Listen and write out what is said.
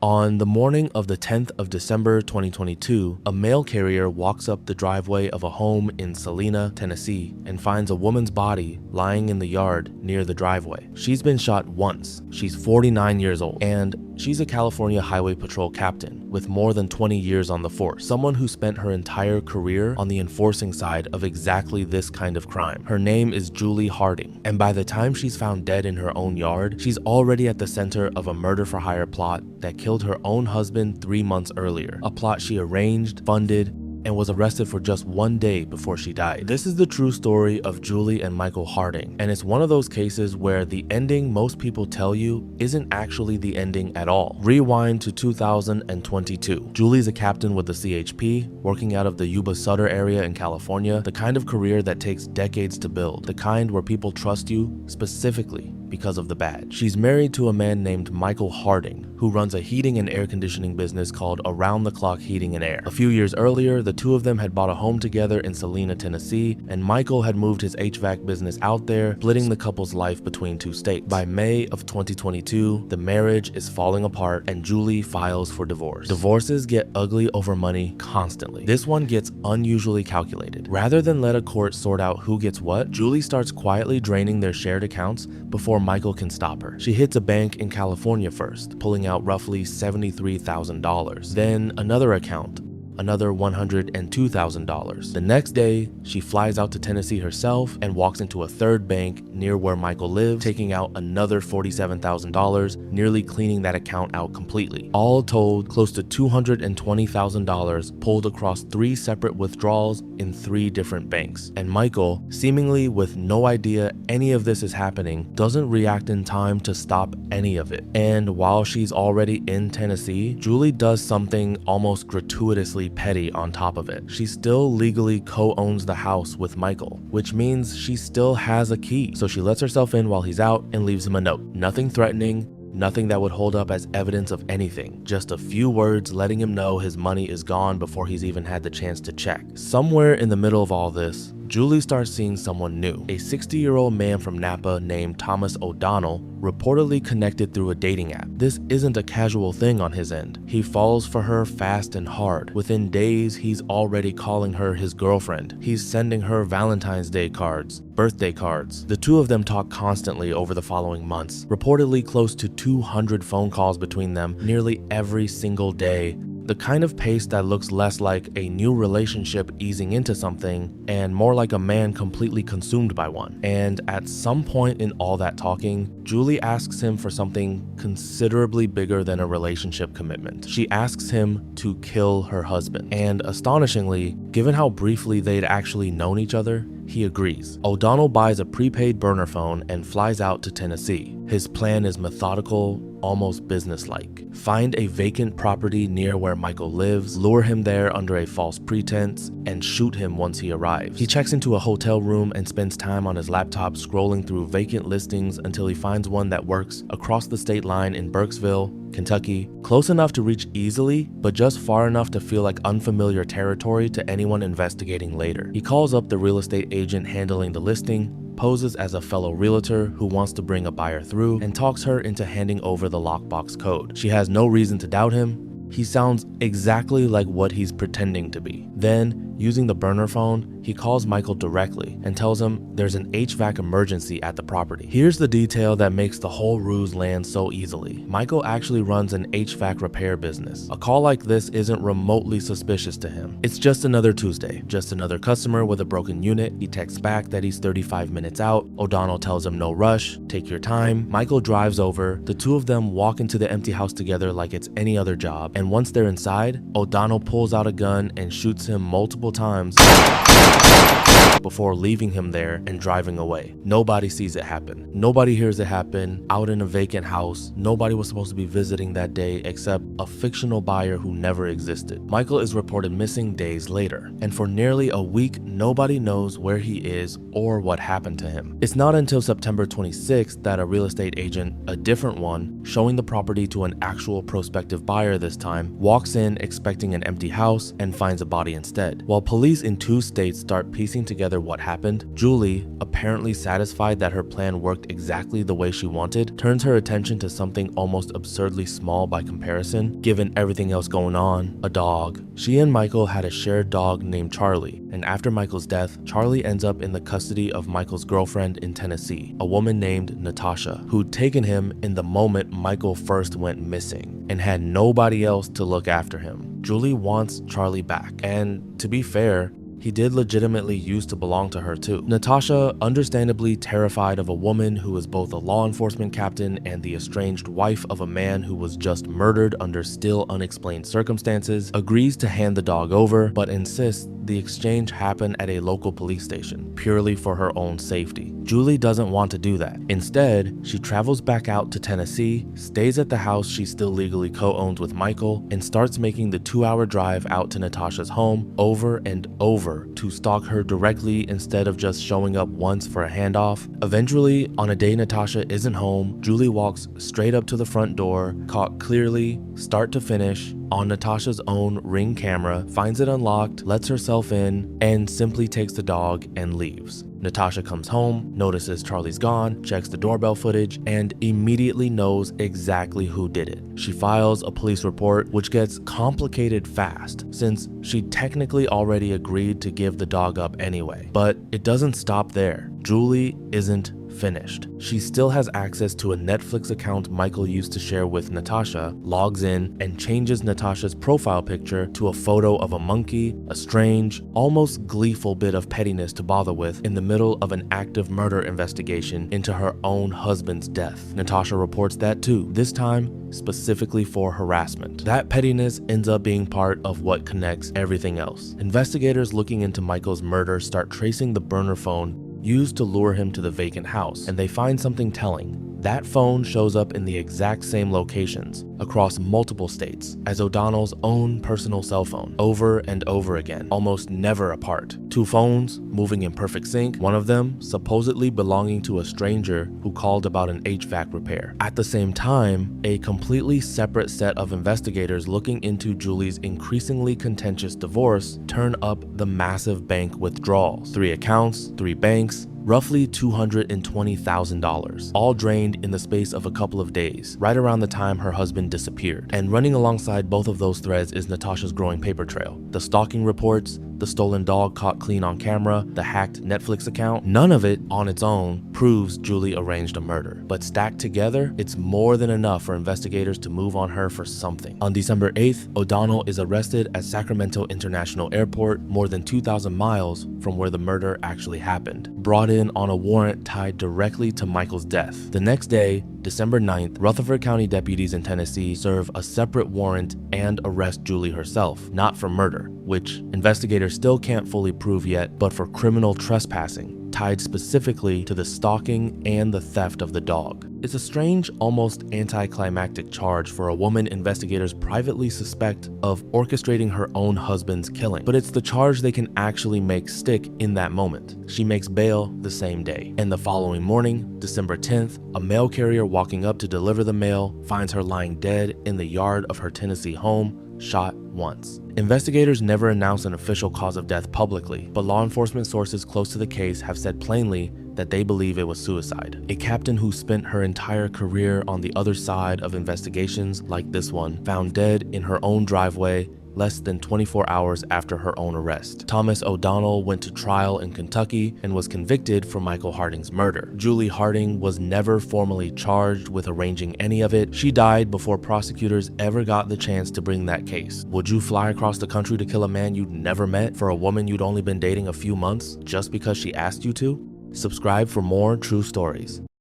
On the morning of the 10th of December 2022, a mail carrier walks up the driveway of a home in Salina, Tennessee, and finds a woman's body lying in the yard near the driveway. She's been shot once. She's 49 years old, and she's a California Highway Patrol captain with more than 20 years on the force, someone who spent her entire career on the enforcing side of exactly this kind of crime. Her name is Julie Harding, and by the time she's found dead in her own yard, she's already at the center of a murder-for-hire plot that killed her own husband 3 months earlier, a plot she arranged, funded, and was arrested for just 1 day before she died. This is the true story of Julie and Michael Harding, and it's one of those cases where the ending most people tell you isn't actually the ending at all. Rewind to 2022. Julie's a captain with the CHP, working out of the Yuba Sutter area in California, the kind of career that takes decades to build, the kind where people trust you specifically because of the badge. She's married to a man named Michael Harding, who runs a heating and air conditioning business called Around the Clock Heating and Air. A few years earlier, the two of them had bought a home together in Salina, Tennessee, and Michael had moved his HVAC business out there, splitting the couple's life between two states. By May of 2022, the marriage is falling apart and Julie files for divorce. Divorces get ugly over money constantly. This one gets unusually calculated. Rather than let a court sort out who gets what, Julie starts quietly draining their shared accounts before Michael can stop her. She hits a bank in California first, pulling out roughly $73,000. Then another account, another $102,000. The next day, she flies out to Tennessee herself and walks into a third bank near where Michael lives, taking out another $47,000, nearly cleaning that account out completely. All told, close to $220,000 pulled across 3 separate withdrawals in 3 different banks. And Michael, seemingly with no idea any of this is happening, doesn't react in time to stop any of it. And while she's already in Tennessee, Julie does something almost gratuitously petty on top of it. She still legally co-owns the house with Michael, which means she still has a key. So she lets herself in while he's out and leaves him a note. Nothing threatening, nothing that would hold up as evidence of anything. Just a few words letting him know his money is gone before he's even had the chance to check. Somewhere in the middle of all this, Julie starts seeing someone new. A 60-year-old man from Napa named Thomas O'Donnell reportedly connected through a dating app. This isn't a casual thing on his end. He falls for her fast and hard. Within days, he's already calling her his girlfriend. He's sending her Valentine's Day cards, birthday cards. The two of them talk constantly over the following months, reportedly close to 200 phone calls between them nearly every single day. The kind of pace that looks less like a new relationship easing into something and more like a man completely consumed by one. And at some point in all that talking, Julie asks him for something considerably bigger than a relationship commitment. She asks him to kill her husband. And astonishingly, given how briefly they'd actually known each other, he agrees. O'Donnell buys a prepaid burner phone and flies out to Tennessee. His plan is methodical, almost businesslike. Find a vacant property near where Michael lives, lure him there under a false pretense, and shoot him once he arrives. He checks into a hotel room and spends time on his laptop scrolling through vacant listings until he finds one that works across the state line in Burkesville, Kentucky, close enough to reach easily, but just far enough to feel like unfamiliar territory to anyone investigating later. He calls up the real estate agent handling the listing, poses as a fellow realtor who wants to bring a buyer through, and talks her into handing over the lockbox code. She has no reason to doubt him. He sounds exactly like what he's pretending to be. Then, using the burner phone, he calls Michael directly and tells him there's an HVAC emergency at the property. Here's the detail that makes the whole ruse land so easily. Michael actually runs an HVAC repair business. A call like this isn't remotely suspicious to him. It's just another Tuesday, just another customer with a broken unit. He texts back that he's 35 minutes out. O'Donnell tells him no rush, take your time. Michael drives over. The two of them walk into the empty house together like it's any other job. And once they're inside, O'Donnell pulls out a gun and shoots him multiple times before leaving him there and driving away. Nobody sees it happen. Nobody hears it happen out in a vacant house. Nobody was supposed to be visiting that day except a fictional buyer who never existed. Michael is reported missing days later, and for nearly a week, nobody knows where he is or what happened to him. It's not until September 26th that a real estate agent, a different one, showing the property to an actual prospective buyer this time, walks in expecting an empty house and finds a body instead. While police in 2 states start piecing together together what happened, Julie, apparently satisfied that her plan worked exactly the way she wanted, turns her attention to something almost absurdly small by comparison, given everything else going on: a dog. She and Michael had a shared dog named Charlie, and after Michael's death, Charlie ends up in the custody of Michael's girlfriend in Tennessee, a woman named Natasha, who'd taken him in the moment Michael first went missing and had nobody else to look after him. Julie wants Charlie back, and to be fair, he did legitimately used to belong to her too. Natasha, understandably terrified of a woman who is both a law enforcement captain and the estranged wife of a man who was just murdered under still unexplained circumstances, agrees to hand the dog over, but insists the exchange happen at a local police station, purely for her own safety. Julie doesn't want to do that. Instead, she travels back out to Tennessee, stays at the house she still legally co-owns with Michael, and starts making the 2-hour drive out to Natasha's home over and over to stalk her directly instead of just showing up once for a handoff. Eventually, on a day Natasha isn't home, Julie walks straight up to the front door, caught clearly, start to finish, on Natasha's own Ring camera, finds it unlocked, lets herself in, and simply takes the dog and leaves. Natasha comes home, notices Charlie's gone, checks the doorbell footage, and immediately knows exactly who did it. She files a police report, which gets complicated fast, since she technically already agreed to give the dog up anyway. But it doesn't stop there. Julie isn't finished. She still has access to a Netflix account Michael used to share with Natasha, logs in, and changes Natasha's profile picture to a photo of a monkey, a strange, almost gleeful bit of pettiness to bother with in the middle of an active murder investigation into her own husband's death. Natasha reports that too, this time specifically for harassment. That pettiness ends up being part of what connects everything else. Investigators looking into Michael's murder start tracing the burner phone used to lure him to the vacant house, and they find something telling. That phone shows up in the exact same locations across multiple states as O'Donnell's own personal cell phone, over and over again, almost never apart. 2 phones moving in perfect sync, one of them supposedly belonging to a stranger who called about an HVAC repair. At the same time, a completely separate set of investigators looking into Julie's increasingly contentious divorce turn up the massive bank withdrawals. 3 accounts, 3 banks, roughly $220,000, all drained in the space of a couple of days, right around the time her husband disappeared. And running alongside both of those threads is Natasha's growing paper trail. The stalking reports, the stolen dog caught clean on camera, the hacked Netflix account. None of it, on its own, proves Julie arranged a murder. But stacked together, it's more than enough for investigators to move on her for something. On December 8th, O'Donnell is arrested at Sacramento International Airport, more than 2,000 miles from where the murder actually happened, brought in on a warrant tied directly to Michael's death. The next day, December 9th, Rutherford County deputies in Tennessee serve a separate warrant and arrest Julie herself, not for murder, which investigators still can't fully prove yet, but for criminal trespassing, tied specifically to the stalking and the theft of the dog. It's a strange, almost anticlimactic charge for a woman investigators privately suspect of orchestrating her own husband's killing, but it's the charge they can actually make stick in that moment. She makes bail the same day, and the following morning, December 10th, a mail carrier walking up to deliver the mail finds her lying dead in the yard of her Tennessee home, shot once. Investigators never announced an official cause of death publicly, but law enforcement sources close to the case have said plainly that they believe it was suicide. A captain who spent her entire career on the other side of investigations like this one, found dead in her own driveway less than 24 hours after her own arrest. Thomas O'Donnell went to trial in Kentucky and was convicted for Michael Harding's murder. Julie Harding was never formally charged with arranging any of it. She died before prosecutors ever got the chance to bring that case. Would you fly across the country to kill a man you'd never met for a woman you'd only been dating a few months just because she asked you to? Subscribe for more true stories.